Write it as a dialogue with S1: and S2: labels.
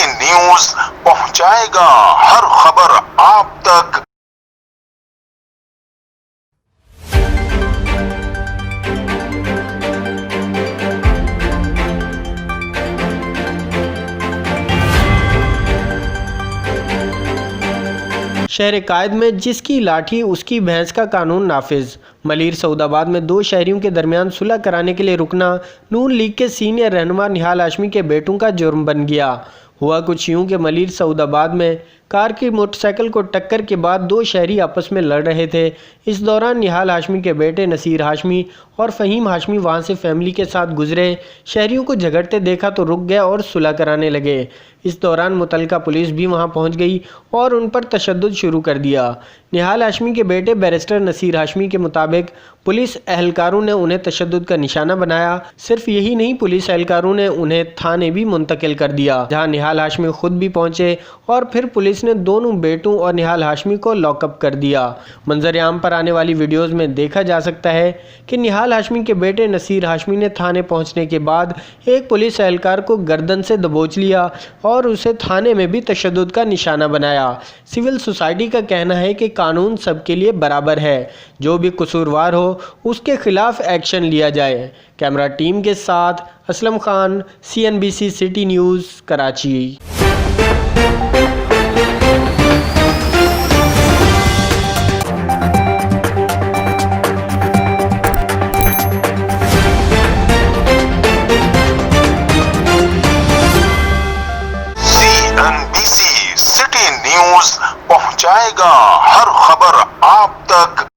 S1: City news पहुंचाएगा हर खबर आप तक।
S2: शहर कायद में जिसकी लाठी उसकी भैंस का कानून नाफिज। मलिर सऊदाबाद में दो शहरियों के दरमियान सुलह कराने के लिए रुकना नून लीग के सीनियर रहनुमा निहाल हाशमी के बेटों का जुर्म बन गया। हुआ कुछ यूं कि मलिर सऊदाबाद में कार की मोटरसाइकिल को टक्कर के बाद दो शहरी आपस में लड़ रहे थे। इस दौरान निहाल हाशमी के बेटे नसीर हाशमी और फ़हीम हाशमी वहां से फैमिली के साथ गुजरे। शहरियों को झगड़ते देखा तो रुक गए और सुलह कराने लगे। इस दौरान मुतलका पुलिस भी वहां पहुंच गई और उन पर तशद्दुद शुरू कर दिया। निहाल हाशमी के बेटे बैरिस्टर नसीर हाशमी के मुताबिक पुलिस एहलकारों ने उन्हें तशद्दुद का निशाना बनाया। सिर्फ यही नहीं, पुलिस एहलकारों ने उन्हें थाने भी मुंतकिल कर दिया, जहां निहाल हाशमी खुद भी पहुंचे और फिर पुलिस ने दोनों बेटों और निहाल हाशमी को लॉकअप कर दिया। मंजर आम पर आने वाली वीडियोस में देखा जा सकता है कि निहाल हाशमी के बेटे नसीर हाशमी ने थाने पहुंचने के बाद एक पुलिस एहलकार को गर्दन से दबोच लिया और उसे थाने में भी तशद्दुद का निशाना बनाया। सिविल सोसाइटी का कहना है कि कानून सबके लिए बराबर है, जो भी कसूरवार हो उसके खिलाफ एक्शन लिया जाए। कैमरा टीम के साथ Aslam Khan, CNBC city news, Karachi.
S1: CNBC city news पहुंचाएगा हर खबर आप तक।